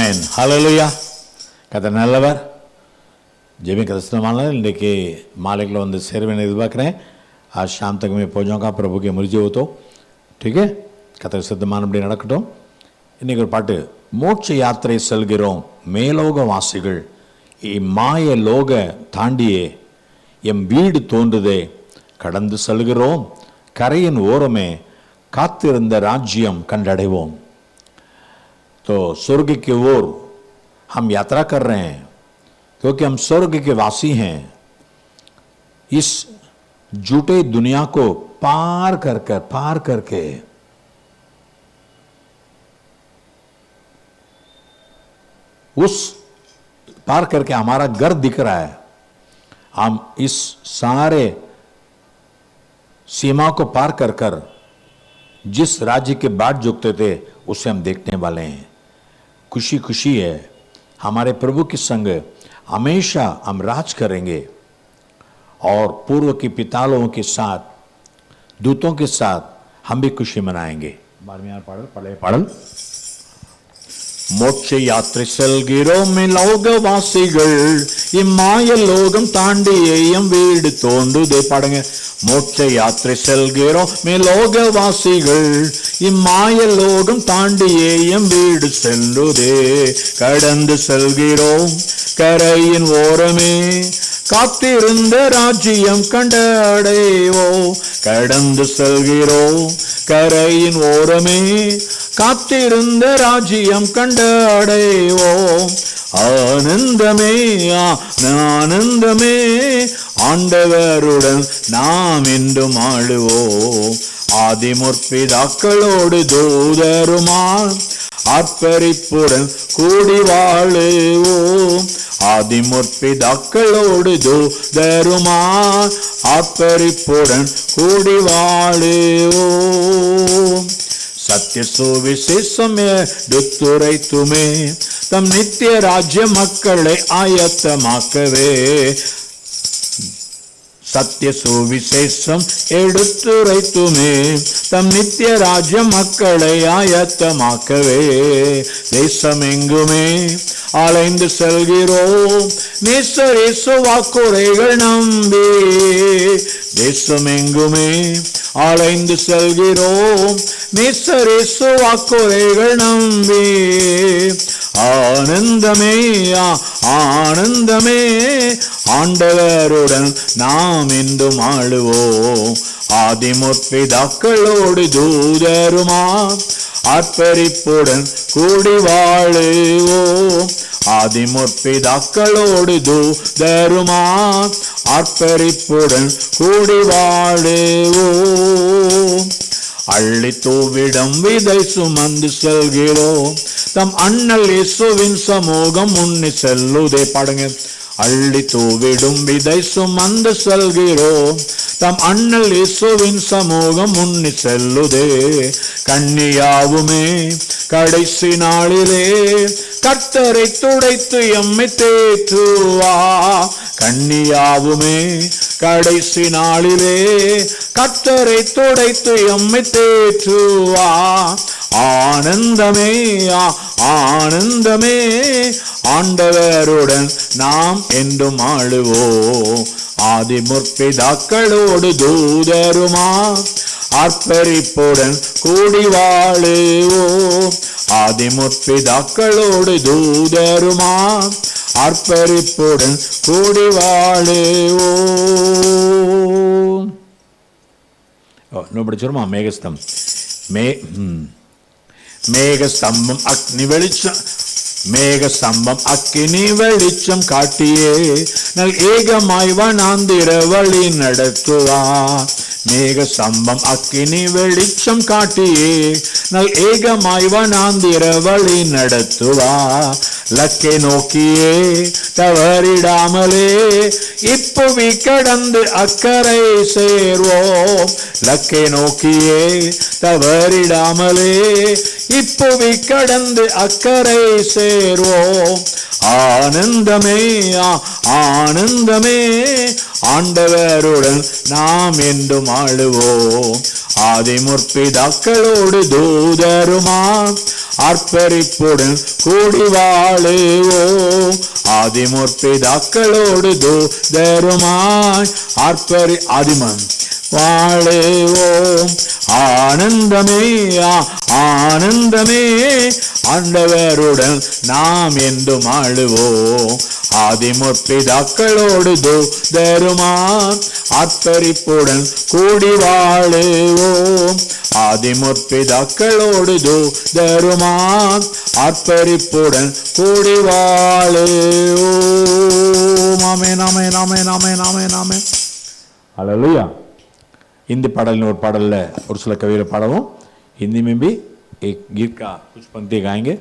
ஆமென். ஹல்லேலூயா. கர்த்தர் நல்லவர். ஜெபிக்க கஷ்டமான இன்றைக்கி மாலைக்குள்ள வந்து சேருவேன் எதிர்பார்க்குறேன். आज शाम तक मैं पहुँच जाऊँगा प्रभु के मुर्जी हो तो ठीक है. கர்த்தர் சித்தமானபடி நடக்கட்டும். இன்றைக்கி ஒரு பாட்டு, மோட்ச யாத்திரை செல்கிறோம் மேலோக வாசிகள், இம்மாய லோக தாண்டியே எம் வீடு தோன்றுதே, கடந்து செல்கிறோம் கரையின் ஓரமே, காத்திருந்த ராஜ்யம் கண்டடைவோம். तो स्वर्ग की ओर हम यात्रा कर रहे हैं क्योंकि हम स्वर्ग के वासी हैं. इस झूठे दुनिया को पार करके उस पार करके हमारा घर दिख रहा है. हम इस सारे सीमा को पार कर जिस राज्य के बाट झुकते थे उसे हम देखने वाले हैं. खुशी खुशी है. हमारे प्रभु के संग हमेशा हम राज करेंगे और पूर्व के पितालों के साथ, दूतों के साथ हम भी खुशी मनाएंगे. 12वां पाडल पढ़े पाडल. மோட்ச யாத்திரை செல்கிறோம் லோகவாசிகள், இம்மாய லோகம் தாண்டியே எம் வீடு தோன்றுதே. பாடுங்க. மோட்ச யாத்திரை செல்கிறோம் லோகவாசிகள், இம்மாய லோகம் தாண்டியே எம் வீடு செல்லுதே, கடந்து செல்கிறோம் கரையின் ஓரமே, காத்திருந்த ராஜ்யம் கண்டடைவோம். கடந்து செல்கிறோம் கரையின் ஓரமே, காத்திருந்த ராஜ்யம் கண்டடைவோம். ஆனந்தமே ஆனந்தமே, ஆண்டவருடன் நாம் என்றும் ஆளுவோம். ஆதிமுற்பிதாக்களோடு தூதருமாய் ஆர்ப்பரிப்புடன் கூடி வாழுவோம். ஆதிமுற்பிதாக்களோடு தூதருமாய் ஆர்ப்பரிப்புடன் கூடி வாழுவோம். सत्य सुविशेषम எடுத்துரைத்துமே, தம் நித்திய ராஜ்ய மக்களை ஆயத்தமாக்கவே. சத்திய சுவிசேஷம் எடுத்துரைத்துமே, தம் நித்திய ராஜ்ய மக்களை ஆயத்தமாக்கவே. தேசம் எங்குமே அலைந்து செல்கிறோம் நேசரேசு வாக்குரைகள் நம்பி. தேசம் எங்குமே அலைந்து செல்கிறோம் நேசரேசு வாக்குரைகள் நம்பி. ஆனந்தமே ஆனந்தமே, ஆண்டவருடன் நாம் என்றும் ஆளுவோம். ஆதிமுற்பிதாக்களோடு தூதருமா ஆர்ப்பரிப்புடன் கூடி வாழுவோம். ஆதிமுற்பிதாக்களோடு தூதருமா ஆர்ப்பரிப்புடன் கூடி வாழுவோம். அள்ளி தூவிடம் விதை சுமந்து செல்கிறோம், தம் அண்ணல் இயேசுவின் சமூகம் முன்னி செல்லுதே. பாடுங்க. அள்ளி தூவிடும் விதை சுமந்து செல்கிறோம், தம் அண்ணல் இயேசுவின் சமூகம் முன்னி செல்லுதே. கன்னியாவுமே கடைசி நாளிலே கர்த்தரை துடைத்து எம்மை தேற்றுவா. கன்னியாவுமே கடைசி நாளிலே கர்த்தரை துடைத்து எம்மை தேற்றுவா. ஆனந்தமே ஆனந்தமே, ஆண்டவருடன் நாம் என்றும் ஆளுவோம். ஆதிமுற்பிதாக்களோடு தூதருமா ஆர்ப்பரிப்புடன் கூடி வாழுவோம். ஆதிமுற்பிதாக்களோடு தூதருமா ஆர்ப்பரிப்புடன் கூடி வாழுவோம். இன்னும் படிச்சிருமா? மேகஸ்தம் மேகஸ்தம்பம் அக்னி வெளிச்சம், மேகஸ்தம்பம் அக்கினி வெளிச்சம் காட்டியே நல் ஏகமாய் வனாந்திர வழி நடத்துவார். மேகஸ்தம்பம் அக்கினி வெளிச்சம் காட்டியே நல் ஏகமாய் வனாந்திர வழி நடத்துவார். லக்கை நோக்கியே தவறிடாமலே இப்புவி கடந்து அக்கறை சேர்வோம். லக்கை நோக்கியே தவறிடாமலே இப்புவி கடந்து அக்கறை சேர்வோம். ஆனந்தமே ஆனந்தமே, ஆண்டவருடன் நாம் என்றும் ஆளுவோம். ஆதிமுற்பிதாக்களோடு தூதருமாம் ஆர்ப்பரிப்புடன் கூடி வாழுவோம். ஆதிமுற்பிதாக்களோடு தூதருமாய் ஆதிமன் வாழுவோம். ஆனந்தமே ஆனந்தமே ஆண்டவருடன் நாம் என்றும் ஆளுவோம். ஆதிமுற்பிதாக்களோடு தூதருமாம் ஆர்ப்பரிப்புடன் கூடி வாழுவோம். ஆதிமுற்பிதாக்களோடு தூதருமாம் ஆர்ப்பரிப்புடன் கூடி வாழுவோம். ஆமென் ஆமென் ஆமென் ஆமென் ஆமென் ஆமென். ஹல்லேலூயா. हिंदी पाडल और पाडल और सिला कविता पाड़ों हिंदी में भी एक गीत का कुछ पंक्ति गाएंगे.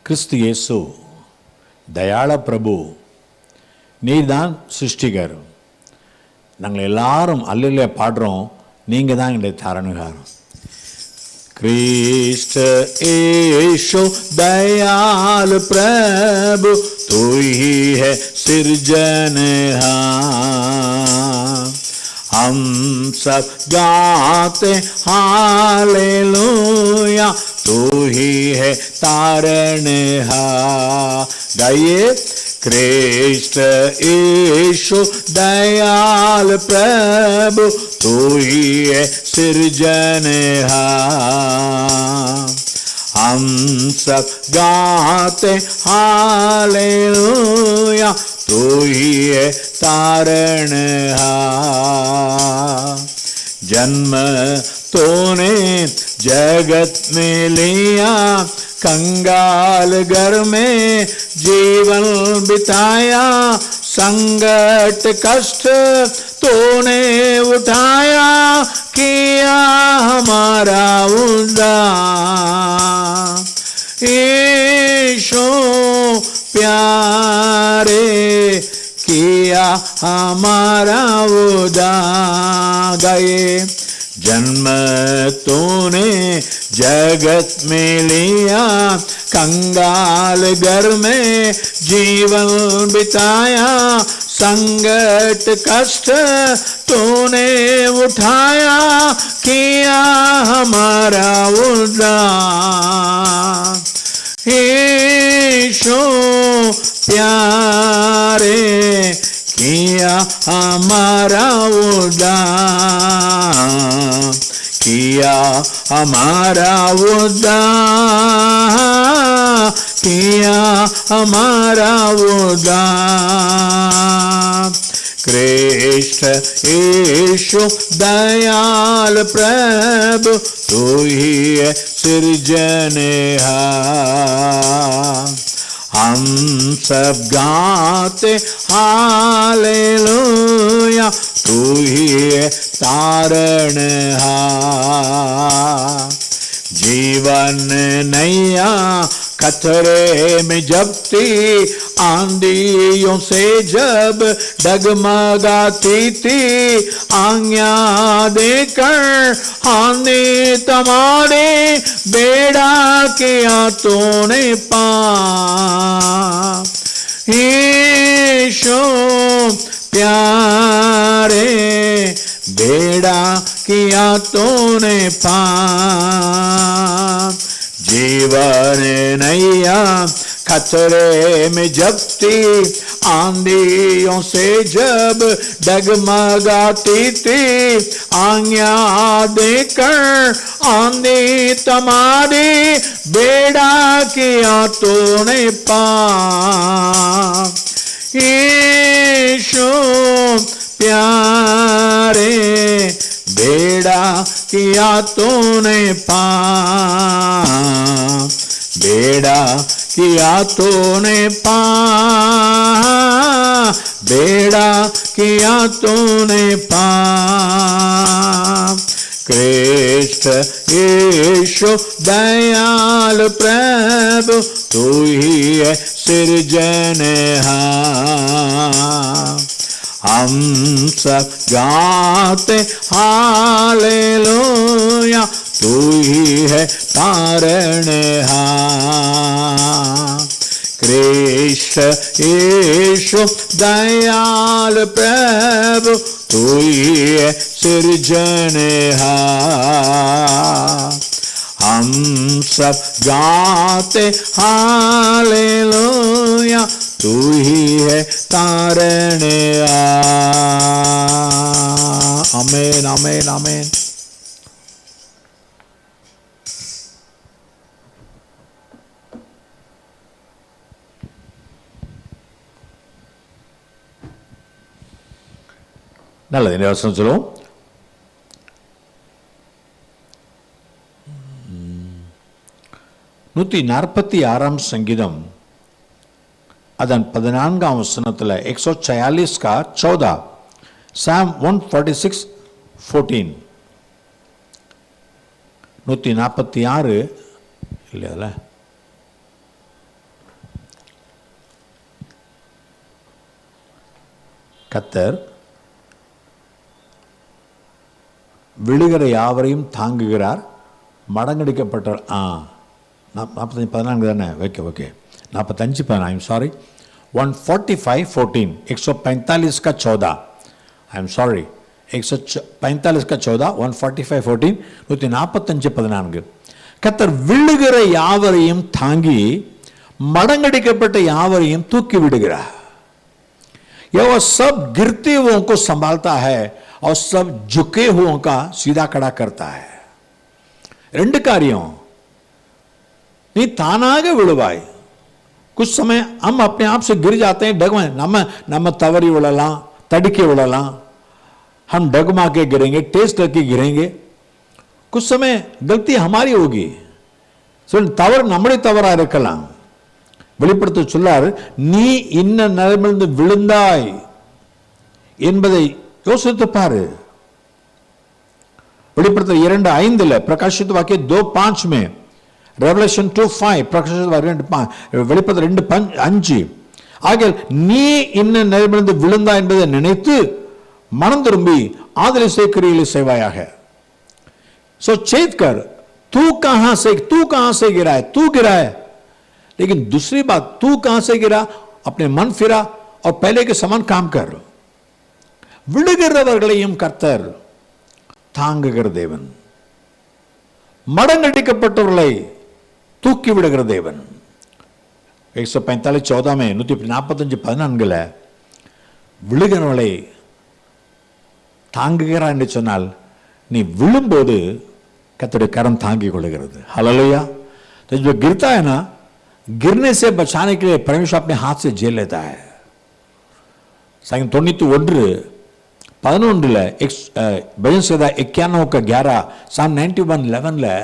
கிறிஸ்து இயேசு தயாள பிரபு, நீதான் சிருஷ்டிகர். நாங்கள் எல்லாரும் அல்லேலூயா பாடுறோம், நீங்கள் தான் எங்களுடைய தாரணுகாரம். கிறிஸ்து यीशु दयाल प्रभु तू ही है सिरजनहार. हम सब गाते हालेलुया तू ही है तारणहार. गाइए. कृष्ण यीशु दयाल प्रभु तू ही है सिरजनहार. हम सब गाते हालेलुया तू ही है तारणहार. जन्म तूने जगत में लिया, कंगाल घर में जीवन बिताया. संकट कष्ट तूने उठाया, किया हमारा उद्धार. यीशु प्यारे किया हमारा उद्धार. गए. जन्म तूने जगत में लिया, कंगाल घर में जीवन बिताया. संकट कष्ट तूने उठाया, किया हमारा उद्धार. यीशु प्यारे किया हमारा उद्धार. किया हमारा उद्धार. किया हमारा उद्धार. कृष्ण यीशु दयाल प्रभु तू ही है सिरजनहार. हम सब गाते हालेलुया तू ही है तारणहार. जीवन नैया खतरे में जब थी, आंधियों से जब डगमगाती थी. आज्ञा देकर आंधी तुम्हारे बेड़ा किया तूने पार. यीशु प्यारे बेड़ा किया तूने पार. जीवन नैया खतरे में जब थी, आंधियों से जब डगमगाती थी. आज्ञा देकर आंधी तुम्हारी बेड़ा किया तूने पार. यीशु प्यारे, बेड़ा किया तूने पार, बेड़ा किया तूने पार, बेड़ा किया तूने पार। कृष्ण यीशु दयाल प्रभु, तू ही है सृजनहार। हम सब गाते हालेलुया, तू ही है तारणहार। कृष्ण यीशु दयाल प्रभु, तू ही है सृजनहार। हम सब गाते हालेलुया, तू ही है तारणहार। आमीन आमीन आमीन। நல்லது, இந்த வசனம் சொல்லுவோம். 146 சங்கீதம் அதன் 14 வசனத்தில் 146 का 14, Psalm 146:14, 146 இல்லையா? கர்த்தர் விழுகிற யாவரையும் தாங்குகிறார், மடங்கடிக்கப்பட்ட 45:14 தானே? Okay okay, 45 I am sorry, 145:14, 145 का 14, आई एम सॉरी, 145 का 14, 145:14, 145:14. கர்த்தர் விழுகிற யாவரையும் தாங்கி மடங்கடிக்கப்பட்ட யாவரையும் தூக்கி விடுகிறார். यह सब गिरते हुओं को संभालता है और सब झुके हुओं का सीधा खड़ा करता है. ரெண்டு காரியம், நீ தானாக விழுவாய். कुछ समय हम अपने आप से गिर जाते हैं, डगमा நம்ம தவறி விழலாம், தடுக்கி விழலாம், हम डगमा के गिरेंगे, टेस्ट करके गिरेंगे. कुछ समय गलती हमारी होगी, தவறு நம்முடைய தவறா இருக்கலாம். வெளிப்படுத்த சொல்லார், நீ இன்ன நிலைமையிலிருந்து விழுந்தாய் என்பதை யோசித்து பாரு. வெளிப்படுத்த 2:5, பிரகாசித்த வாக்கிய 2:5 में, Revelation 2:5, பிரகாசித்த 2:5, வெளிப்படுத்த 2:5. ஆகையால் நீ இன்ன நிலைமையிலிருந்து விழுந்தாய் என்பதை நினைத்து மனம் திரும்பி ஆதலை கிரியைகளை செய்வாயாக. सो चेत कर, तू कहां से गिरा है? तू गिरा है, लेकिन दूसरी बात, तू कहां से गिरा? अपने मन फिरा और पहले के समान काम कर. விழுகிறவர்களையும் கர்த்தர் தாங்குகிற தேவன், மடங்கடிக்கப்பட்டவர்களை தூக்கி விடுகிற தேவன். 145:14 में, 145:14 விழுகிறவர்களை தாங்குகிறார் என்று சொன்னால், நீ விழும்போது கர்த்தருடைய கரம் தாங்கிக் கொள்கிறது. ஹல்லேலூயா. तो जो गिरता है ना, गिरने से बचाने के लिए परमेश्वर अपने हाथ से झेल लेता है. संगीत 91:11 भजन संहिता 91:11, Psalm 91:11,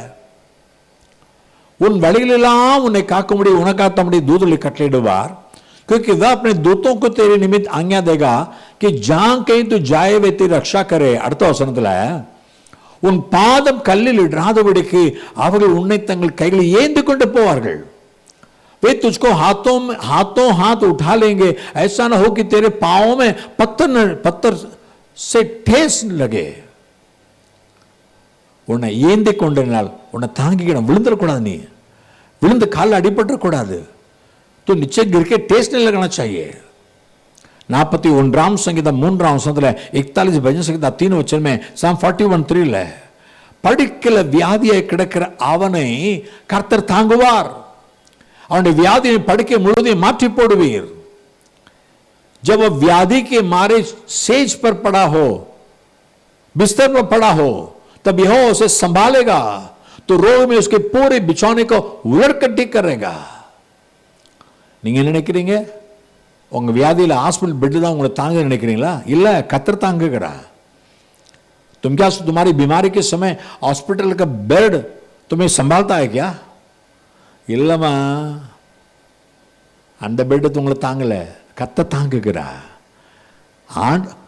उन வழிகளெல்லாம் உன்னை காக்கும்படி உனக்காத்தபடி தூதர்களை கட்டளையிடுவார், क्योंकि वह अपने दूतों को तेरे निमित्त आज्ञा देगा कि जहां कहीं तू जाए वे तेरी रक्षा करे. அடுத்த வசனத்துல, உன் பாதம் கல்லில் இடாதபடிக்கு அவர்கள் உன்னை தங்கள் கைகளில் ஏந்தி கொண்டு போவார்கள். वे तुझको हाथों हाथ उठा लेंगे, ऐसा ना हो कि तेरे पांवों में पत्थर से ठेस लगे. உன்னை ஏந்தி கொண்டனால் உன்னை தாங்கிக்கணும், விழுந்துடக்கூடாது. நீ விழுந்து காலில் அடிபட்டுறக்கூடாது. तो नीचे गिर के टेस्ट नहीं लगना चाहिए. 41 संगीतம் 3 வசனத்துல, 41 भजन संगीता 3 वचन में, Psalm 41:3 படுக்கையில வியாதியை கிடக்கிற அவனை கர்த்தர் தாங்குவார். அவனுடைய வியாதியை படுக்கை முழுவதையும் மாற்றி போடுவீர். जब वह व्याधि के मारे सेज पर पड़ा हो, बिस्तर पर पड़ा हो, तब यहोवा उसे संभालेगा, तो रोग में उसके पूरे बिछौने को उलट कर ठीक करेगा. நீங்க என்ன நினைக்கிறீங்க? உங்கள் வியாதியில் ஹாஸ்பிட்டல் பெட்டு தான் உங்களை தாங்க நினைக்கிறீங்களா? இல்லை, கர்த்தர் தாங்குகிறா. तुम क्या तुम्हारी बीमारी के समय हॉस्पिटल का बेड तुम्हें संभालता है क्या? இல்லைம்மா, அந்த பெட்டு உங்களை தாங்கலை, கர்த்தர் தாங்குகிறா.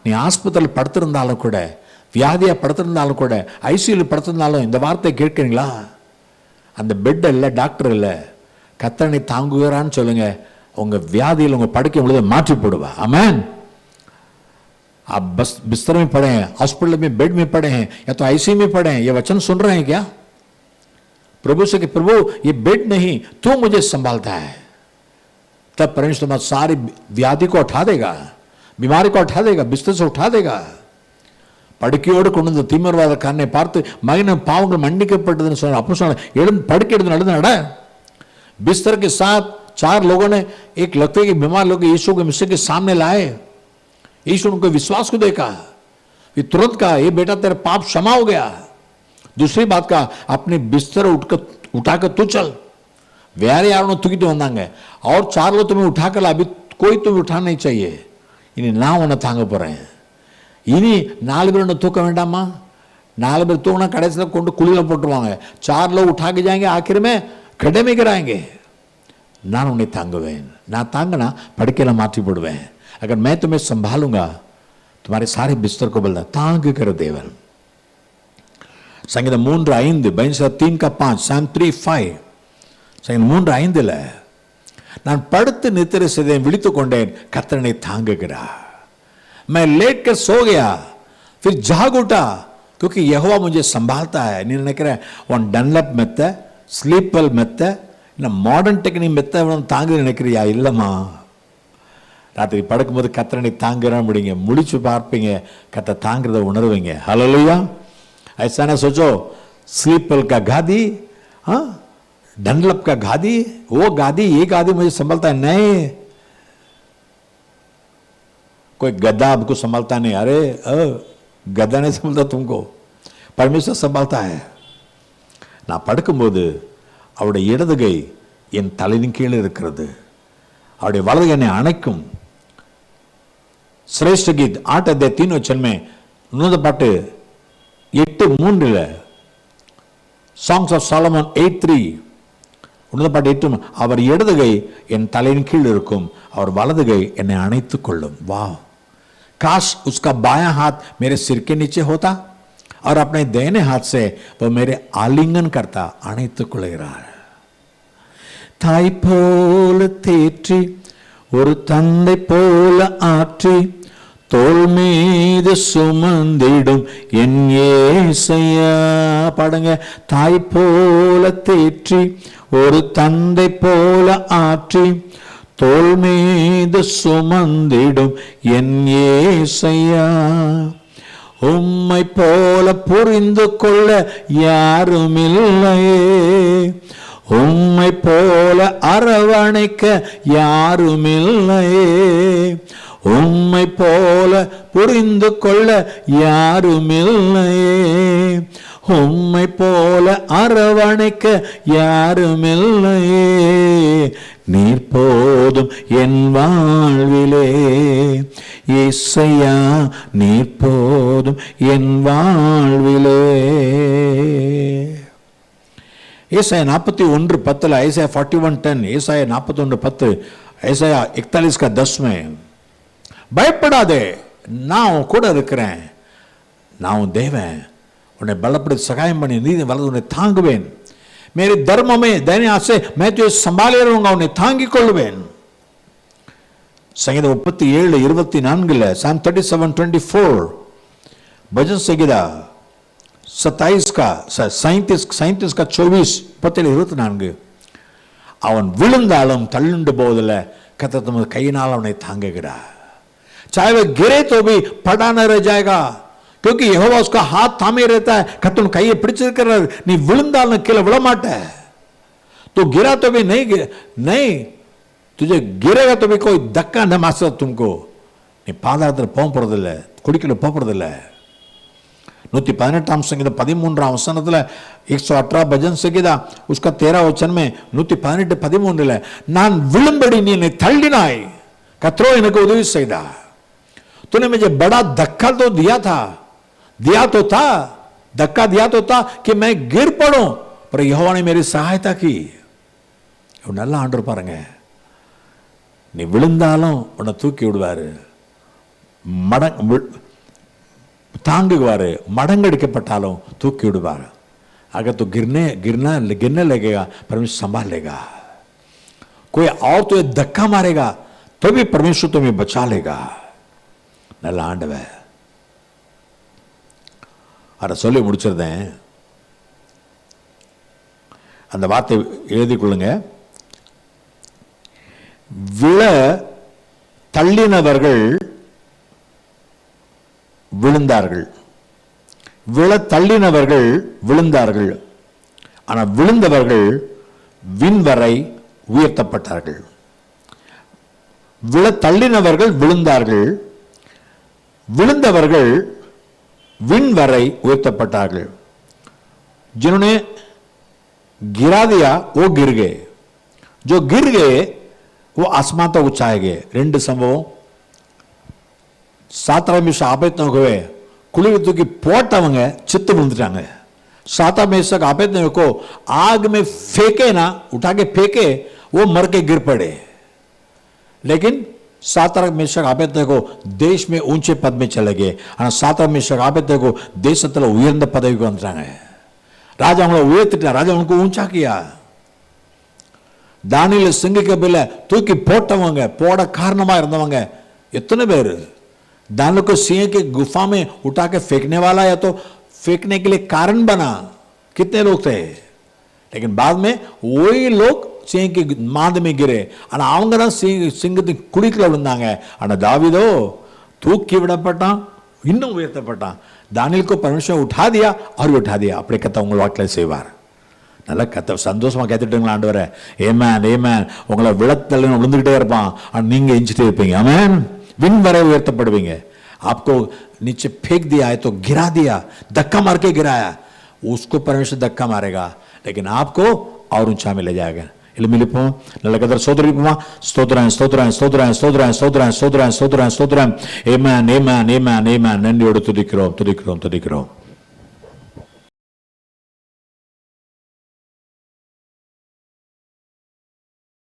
நீ ஆஸ்பத்திரியில் படுத்திருந்தாலும் கூட, வியாதியாக படுத்திருந்தாலும் கூட, ஐசியூவில் படுத்திருந்தாலும் இந்த வார்த்தை கேட்குறீங்களா? அந்த பெட் இல்லை, டாக்டர் இல்லை, கர்த்தர் நீ தாங்குகிறான்னு சொல்லுங்க. உங்கள் வியாதியில் உங்கள் படுக்கை பொழுது மாற்றி போடுவா. ஆமென். आप बस बिस्तर में पड़े हैं, हॉस्पिटल में बेड में पड़े हैं, या तो आईसीयू में पड़े हैं, ये वचन सुन रहे हैं क्या? प्रभु से कि प्रभु ये बेड नहीं, तू मुझे संभालता है. तब परमेश्वर तुम्हारी सारी व्याधि को उठा देगा, बीमारी को उठा देगा, बिस्तर से उठा देगा. படுக்கையோடு கொண்டு வந்து தீவிரவாதக்காரனை பார்த்து மகன பாவங்கள் மன்னிக்கப்பட்டதுன்னு சொன்னார். அப்போ சொன்னார், எழுந்து படுக்கை எடுத்து நடந்து நட. बिस्तर के साथ 4 लोगों ने एक लगते कि बीमार लोग यीशु के मिस्र के सामने लाए. यीशु उनको विश्वास को देखा, फिर तुरंत कहा, ये बेटा तेरा पाप क्षमा हो गया. दूसरी बात कहा, अपने बिस्तर उठाकर तू चल. வேற யாரும் தூக்கிட்டு வந்தாங்க. और 4 लोग तुम्हें उठाकर ला, अभी कोई तुम्हें उठा नहीं चाहिए, இனி நான் உன்னை தாங்க போறேன். இனி 4 பேர் உன்னை தூக்க வேண்டாமா? 4 பேர் தூக்கினா கடைசியில் கொண்டு குழியில் போட்டுருவாங்க. 4 लोग उठा के जाएंगे, आखिर में खड्डे में गिराएंगे. நான் உன்னை தாங்குவேன். நான் தாங்கினா படுக்கையில மாற்றி போடுவேன். अगर मैं तुम्हें संभालूंगा, तुम्हारे सारे बिस्तर को बदला தாங்குகிற தேவன். சங்கீதம் 3:5, பைன்சா 3:5, சாம் 3:5, சங்கீதம் 3:5, நான் படுத்து நித்திரை செய்தேன், விழித்துக் கொண்டேன், கர்த்தர் தாங்குகிறார். मैं लेट कर सो गया, फिर जाग उठा, क्योंकि यहोवा मुझे संभालता है. நீ நினைக்கிற உன் டன்லப் மெத்த, ஸ்லீப்பல் மெத்த, இல்லை மாடர்ன் டெக்னிக் மெத்த தாங்க நினைக்கிறியா? இல்லைம்மா. ராத்திரி படுக்கும்போது கர்த்தரை தாங்குறான்னு முடிங்க, முழிச்சு பார்ப்பீங்க, கர்த்தர் தாங்கிறத உணர்வீங்க. ஹல்லேலூயா. ऐसा ना सोचो स्लीपल का गादी, हाँ डनलप का गादी, वो गादी ये गादी मुझे संभालता है. नहीं, कोई गद्दा आपको संभालता नहीं. अरे गद्दा नहीं संभालता तुमको, परमेश्वर संभालता है. நான் படுக்கும்போது அவருடைய இடது கை என் தலையின் கீழே இருக்கிறது, அவருடைய வலது கை என்னை அணைக்கும். श्रेष्ठ गीत 8:3 में उन्नत पाட்டு 8:3 Songs of Solomon 8:3 உன்னத பாட்டு 8, அவர் இடது கை என் தலையின் கீழ் இருக்கும், அவர் வலது கை என்னை அணைத்துக் கொள்ளும். वाह, काश उसका बायां हाथ मेरे सिर के नीचे होता और अपने दाहिने हाथ से वो मेरे आलिंगन करता. அணைத்துக் கொள்கிறார். தாய் போல தேற்றி ஒரு தந்தை போல ஆற்றி தோள் மீது சுமந்திடும் என் ஏசையா. பாடுங்க. தாய் போல தேற்றி ஒரு தந்தை போல ஆற்றி தோள் மீது சுமந்திடும் என் ஏசையா. உம்மை போல புரிந்து கொள்ள யாருமில்லையே, உம்மை போல அரவணைக்க யாருமில்லையே, உம்மை போல புரிந்து கொள்ள யாருமில்லையே, உம்மை போல அரவணைக்க யாருமில்லையே. நீர் போதும் என் வாழ்விலே இயேசையா, நீர் போதும் என் வாழ்விலே. ஏசாயா 41:10, ஏசாயா 41:10, ஏசாயா 41:10, ஏசாயா 41:10 में பயப்படாதே, நான் உன் கூட இருக்கிறேன், நான் உன் தேவன், உன்னை பலப்படுத்தி சகாயம் பண்ணி நீதி வலது உன்னை தாங்குவேன். मेरे धर्म में दैन्य हाथ से मैं तुझे संभाले रहूंगा, उन्हें தாங்கிக் கொள்வேன். संगीत 37:24, Psalm 37:24, भजन संगीत 27 का 37 का 24, 37:24. அவன் விழுந்தாலும் தள்ளுண்டு போவதில்ல, கர்த்தர் தமது கையினால் அவனை தாங்குகிறார். चाहे वह गिरे तो भी पड़ा न रह जाएगा, क्योंकि यहोवा उसका हाथ थामे रहता है. கர்த்தர் கையை பிடிச்சிருக்கிறார், நீ விழுந்தாலும் கீழே விழ மாட்ட. तो गिरा तो भी नहीं तुझे गिरेगा तो भी कोई धक्का न मार सकता तुमको. நீ பாதாளத்தில் போக போறதில்லை, குடிக்கல போக போறதில்லை. 118 संगीत 13 वचनத்தில் 118 भजन संगीत उसका 13 वचन में 118:13, நான் விழும்படி நீ என்னை தள்ளினாய், कतरो इनको उदवी सैदा, तूने मुझे बड़ा धक्का तो दिया था, दिया तो था, धक्का दिया तो था कि मैं गिर पड़ूं, पर यहोवा ने मेरी सहायता की. நல்ல ஆண்டவர் பாருங்க, நீ விழுந்தாலும் உன்னை தூக்கி விடுவாரு, தாங்குவாரு, மடங்கடிக்கப்பட்டாலும் தூக்கி விடுவார். अगर तो गिरने लगेगा परमेश्वर संभाल लेगा. कोई और तो धक्का मारेगा तो भी परमेश्वर तुम्हें बचा लेगा. நல்ல ஆண்டவர். அதை சொல்லி முடிச்சிருந்தேன். அந்த வார்த்தை எழுதி கொள்ளுங்க. விழ தள்ளினவர்கள் விழுந்தார்கள், விழ தள்ளினவர்கள் விழுந்தார்கள், ஆனால் விழுந்தவர்கள் விண்வரை உயர்த்தப்பட்டார்கள். விழ தள்ளினவர்கள் விழுந்தார்கள், விழுந்தவர்கள் விண்வரை உயர்த்தப்பட்டார்கள். जिन्होंने गिरा दिया वो गिर गए, जो गिर गए वो आसमान तक उठाए गए. ரெண்டு சம்பவம். சாத்ராக் ஆபேத்நேகோவை குழியை தூக்கி போட்டவங்க சித்து விழுந்துட்டாங்க. सातमेशक आबेदनेगो को आग में फेंके ना, उठा के फेंके, वो मर के गिर पड़े. लेकिन सातरक मेशक आबेदनेगो देश में ऊंचे पद में चले गए. सातरक मेशक आबेदनेगो தேசத்துல உயர்ந்த பதவிக்கு வந்துட்டாங்க. ராஜா அவங்களை உயர்த்திட்டார், ராஜா உனக்கு ஊஞ்சா கியா. தானியேல் சிங்கக்கு பில தூக்கி போட்டவங்க, போட காரணமா இருந்தவங்க எத்தனை பேர்? दानियेल को सिंह के गुफा में उठा के फेंकने वाला या तो फेंकने के लिए कारण बना, कितने लोग थे. लेकिन बाद में वही लोग सिंह की मांद में गिरे. ஆனா அவங்க தான் சிங்கத்தின் குழிக்குள்ள விழுந்தாங்க. ஆனா தாவீதோ தூக்கி விடப்பட்டான், இன்னும் உயர்த்தப்பட்டான். दानियेल को परमेश्वर उठा दिया और उठा दिया. அப்படி கத்த உங்கள் வாழ்க்கையில செய்வார். நல்ல கத்த சந்தோஷமா கேட்டுட்டுங்களா ஆண்டவரே? ஏமேன் ஏமேன். உங்களை விழத்தள்ள விழுந்துகிட்டே இருப்பான், நீங்க எஞ்சிட்டே இருப்பீங்க. ஆமென். विन वरे उयर्तப்படுவீங்க. आपको नीचे फेंक दिया है तो गिरा दिया, धक्का मार के गिराया, उसको परमेश्वर धक्का मारेगा, लेकिन आपको और ऊंचा में ले जाएगा. मिलिपो नल्लकदर सोदरिपमा स्तोत्रं स्तोत्रं स्तोत्रं स्तोत्रं स्तोत्रं स्तोत्रं स्तोत्रं स्तोत्रं. आमेन आमेन आमेन आमेन. நன்றியோடு துதிக்கிறோம் துதிக்கிறோம் துதிக்கிறோம்.